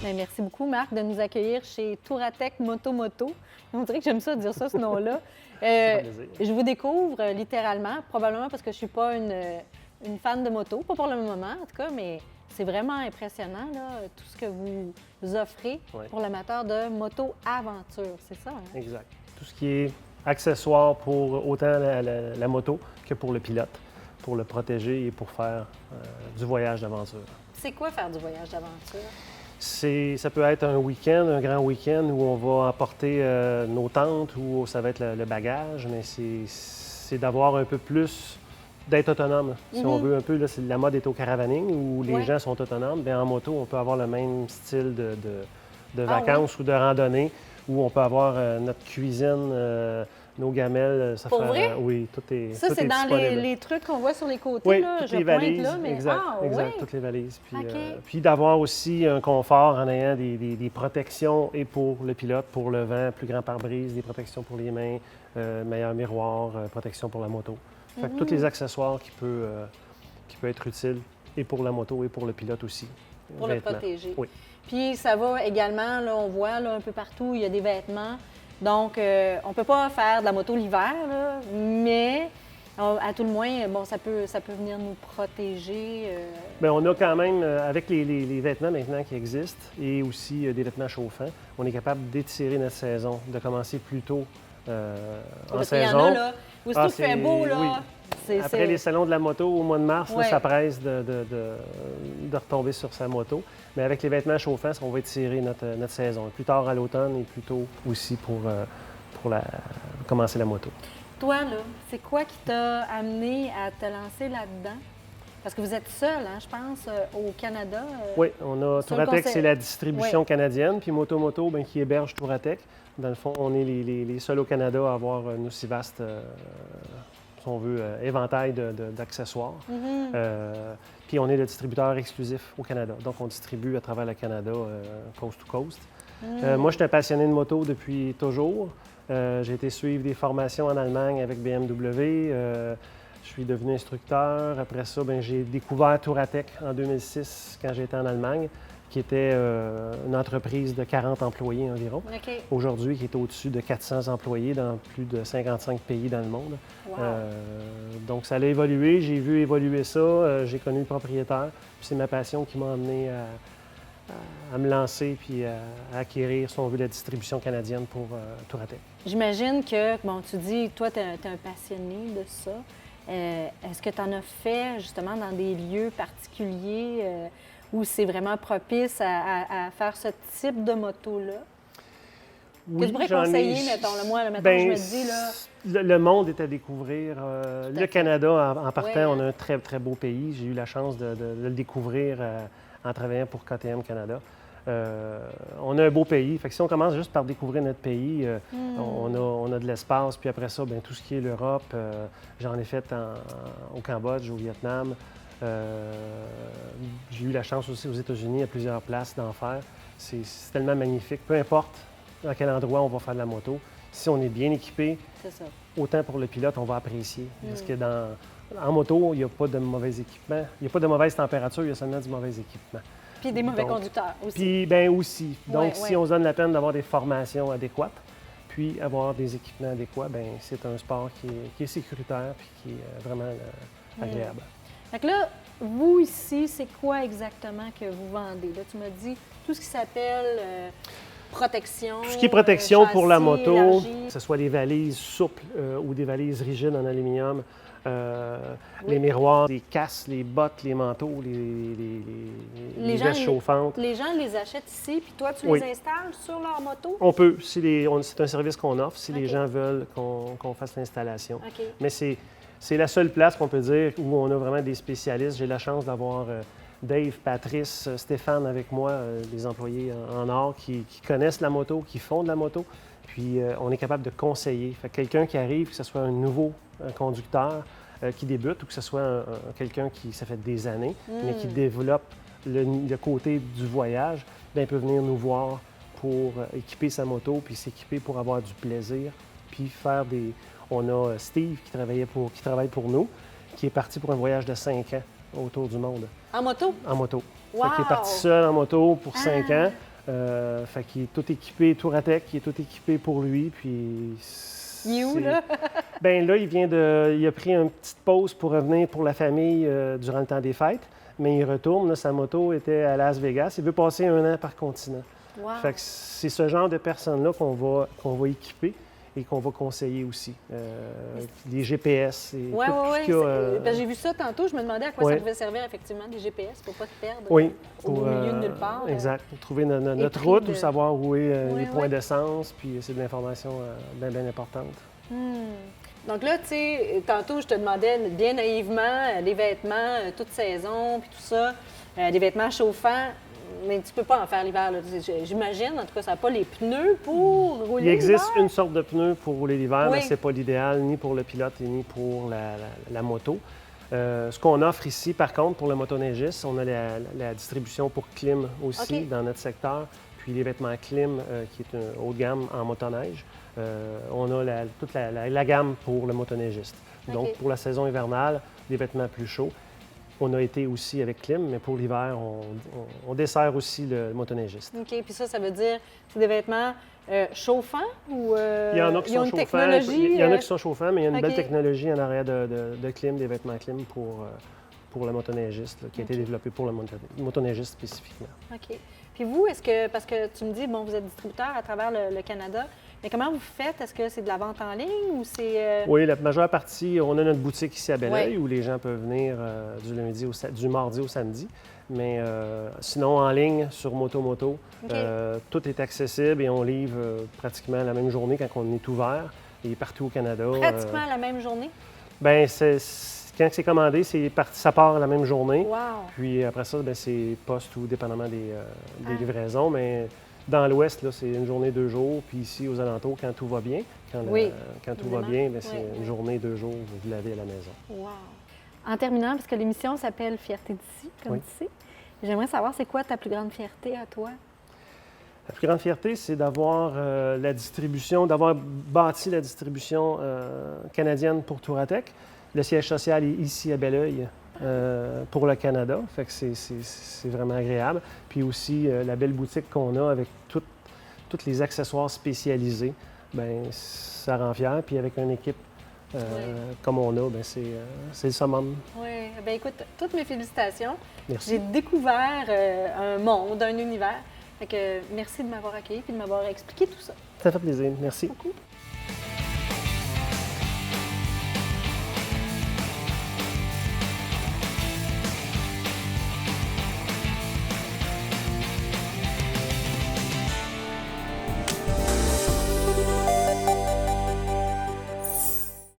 Bien, merci beaucoup, Marc, de nous accueillir chez Touratech Moto Moto. On dirait que j'aime ça dire ça, ce nom-là. C'est un plaisir. Je vous découvre littéralement, probablement parce que je ne suis pas une fan de moto, pas pour le moment en tout cas, mais c'est vraiment impressionnant, là, tout ce que vous offrez pour l'amateur de moto-aventure, c'est ça? Hein? Exact. Tout ce qui est accessoire pour autant la moto que pour le pilote, pour le protéger et pour faire du voyage d'aventure. C'est quoi faire du voyage d'aventure? Ça peut être un week-end, un grand week-end où on va apporter nos tentes, où ça va être le bagage, mais c'est d'avoir un peu plus, d'être autonome. Si on veut un peu, là, la mode est au caravaning où les gens sont autonomes. Bien, en moto, on peut avoir le même style de vacances ou de randonnée où on peut avoir notre cuisine, nos gamelles. Pour vrai? Oui, tout est Ça, tout c'est est dans disponible. les trucs qu'on voit sur les côtés, Oui, là. toutes Je les pointe valises, là, mais exact, oui? toutes les valises. Puis, OK. puis d'avoir aussi un confort en ayant des protections et pour le pilote, pour le vent, plus grand pare-brise, des protections pour les mains, meilleur miroir, protection pour la moto. Fait que tous les accessoires qui peut être utiles et pour la moto et pour le pilote aussi. Pour Vêtements. le protéger. Oui. Puis ça va également, là, on voit là, un peu partout, il y a des vêtements. Donc, on ne peut pas faire de la moto l'hiver, là, mais à tout le moins, bon, ça peut venir nous protéger. Bien, on a quand même, avec les vêtements maintenant qui existent et aussi des vêtements chauffants, on est capable d'étirer notre saison, de commencer plus tôt en Parce qu'il y saison. en a, là, aussitôt qu'il fait beau, là, oui. c'est... Après les salons de la moto au mois de mars, là, Ouais. ça presse de retomber sur sa moto. Mais avec les vêtements chauffants, on va étirer notre saison. Plus tard à l'automne et plus tôt aussi pour commencer la moto. Toi, là, c'est quoi qui t'a amené à te lancer là-dedans? Parce que vous êtes seul, hein, je pense, au Canada. Oui, on a seul Touratech, conseil- c'est la distribution Oui. canadienne, puis Moto Moto, bien, qui héberge Touratech. Dans le fond, on est les seuls au Canada à avoir un aussi vaste, si on veut, éventail d'accessoires. Puis on est le distributeur exclusif au Canada. Donc, on distribue à travers le Canada, coast to coast. Moi, je suis un passionné de moto depuis toujours. J'ai été suivre des formations en Allemagne avec BMW. Je suis devenu instructeur. Après ça, bien, j'ai découvert Touratech en 2006 quand j'étais en Allemagne, qui était une entreprise de 40 employés environ. OK. Aujourd'hui, qui est au-dessus de 400 employés dans plus de 55 pays dans le monde. Wow. Donc, ça a évolué. J'ai vu évoluer ça. J'ai connu le propriétaire. Puis c'est ma passion qui m'a amené à me lancer puis à acquérir, si on veut, la distribution canadienne pour Touratech. J'imagine que, bon, tu dis, toi, tu es un passionné de ça. Est-ce que tu en as fait, justement, dans des lieux particuliers où c'est vraiment propice à faire ce type de moto-là? Que tu pourrais conseiller, mettons, le moi, mettons, je me dis, là... Le monde est à découvrir. Le fait. Canada, en partant, Ouais, on a un très, très beau pays. J'ai eu la chance de le découvrir en travaillant pour KTM Canada. On a un beau pays. Fait que si on commence juste par découvrir notre pays, on a de l'espace. Puis après ça, bien, tout ce qui est l'Europe, j'en ai fait au Cambodge, au Vietnam. J'ai eu la chance aussi aux États-Unis, à plusieurs places, d'en faire. C'est tellement magnifique. Peu importe à quel endroit on va faire de la moto, si on est bien équipé, C'est ça. autant pour le pilote, on va apprécier. Parce que en moto, il n'y a pas de mauvais équipement. Il n'y a pas de mauvaise température, il y a seulement du mauvais équipement. Puis des mauvais Donc, conducteurs aussi. Puis, bien aussi. Donc, Ouais, si ouais. on se donne la peine d'avoir des formations adéquates, puis avoir des équipements adéquats, bien, c'est un sport qui est sécuritaire puis qui est vraiment agréable. Fait que là, vous ici, c'est quoi exactement que vous vendez? Là, tu m'as dit tout ce qui s'appelle protection. Tout ce qui est protection pour la châssis moto, élargi. que ce soit des valises souples ou des valises rigides en aluminium, les miroirs, les casques, les bottes, les manteaux, les vestes chauffantes. Les gens les achètent ici, puis toi, tu Oui. les installes sur leur moto? On peut, c'est un service qu'on offre si les OK. gens veulent qu'on fasse l'installation. OK. Mais c'est la seule place qu'on peut dire où on a vraiment des spécialistes. J'ai la chance d'avoir Dave, Patrice, Stéphane avec moi, des employés en or qui connaissent la moto, qui font de la moto. Puis on est capable de conseiller. Fait que quelqu'un qui arrive, que ce soit un nouveau conducteur qui débute ou que ce soit quelqu'un qui, ça fait des années, mais qui développe le côté du voyage, bien, il peut venir nous voir pour équiper sa moto, puis s'équiper pour avoir du plaisir, puis faire des... On a Steve qui travaille pour nous, qui est parti pour un voyage de 5 ans autour du monde, En moto? en moto. Wow! Fait qu'il est parti seul en moto pour 5 ans. Fait qu'il est tout équipé, Touratech, il est tout équipé pour lui. Puis Il est où, là? Bien là, il a pris une petite pause pour revenir pour la famille durant le temps des fêtes, mais il retourne. Là, sa moto était à Las Vegas. Il veut passer 1 an par continent. Wow. Fait que c'est ce genre de personnes-là qu'on va équiper et qu'on va conseiller aussi. Les GPS et Oui, tout oui, ce qu'il y a, oui. J'ai vu ça tantôt. Je me demandais à quoi Ouais. ça pouvait servir, effectivement, des GPS pour ne pas te perdre oui, au beau milieu de nulle part. Exact. Pour trouver notre pris route de- ou savoir où est Oui, les points oui. d'essence. Puis c'est de l'information bien, bien importante. Donc là, tu sais, tantôt, je te demandais bien naïvement les vêtements, toute saison, puis tout ça, des vêtements chauffants, mais tu peux pas en faire l'hiver. Là. J'imagine, en tout cas, ça n'a pas les pneus pour rouler Il existe l'hiver. une sorte de pneu pour rouler l'hiver, Oui. mais ce n'est pas l'idéal ni pour le pilote et ni pour la moto. Ce qu'on offre ici, par contre, pour le motoneigiste, on a la distribution pour clim aussi OK. dans notre secteur, puis les vêtements clim, qui est un haut de gamme en motoneige. On a toute la gamme pour le motoneigiste. Donc, OK. pour la saison hivernale, des vêtements plus chauds. On a été aussi avec clim, mais pour l'hiver, on dessert aussi le motoneigiste. OK, puis ça veut dire c'est des vêtements chauffants ou Il y en a qui ils ont sont une chauffants. technologie? Il y en a qui sont chauffants, mais il y a une OK. belle technologie en arrière de clim, des vêtements clim pour le motoneigiste, là, qui a été OK. développé pour le motoneigiste spécifiquement. OK. Puis vous, est-ce que, parce que tu me dis, bon, vous êtes distributeur à travers le Canada, mais comment vous faites? Est-ce que c'est de la vente en ligne ou c'est... Oui, la majeure partie, on a notre boutique ici à Belleuil Oui. où les gens peuvent venir du mardi au samedi. Mais sinon, en ligne, sur Moto, OK. tout est accessible et on livre pratiquement la même journée quand on est ouvert et partout au Canada. Pratiquement la même journée? Bien, quand c'est commandé, ça part la même journée. Wow! Puis après ça, bien, c'est poste ou dépendamment des Ah. livraisons. Mais dans l'Ouest, là, c'est une journée, 2 jours. Puis ici, aux alentours, quand tout va bien, quand tout va évidemment. bien, bien, c'est Oui, une oui. journée, 2 jours, vous l'avez à la maison. Wow! En terminant, parce que l'émission s'appelle Fierté d'ici, comme Oui. tu sais, j'aimerais savoir, c'est quoi ta plus grande fierté à toi? La plus grande fierté, c'est d'avoir la distribution, d'avoir bâti la distribution canadienne pour Touratech. Le siège social est ici à Belleuil pour le Canada. Fait que c'est vraiment agréable. Puis aussi, la belle boutique qu'on a avec tous les accessoires spécialisés, bien, ça rend fier. Puis avec une équipe comme on a, bien, c'est le summum. Oui, bien écoute, toutes mes félicitations. Merci. J'ai découvert un monde, un univers. Fait que merci de m'avoir accueilli et de m'avoir expliqué tout ça. Ça fait plaisir. Merci. Beaucoup.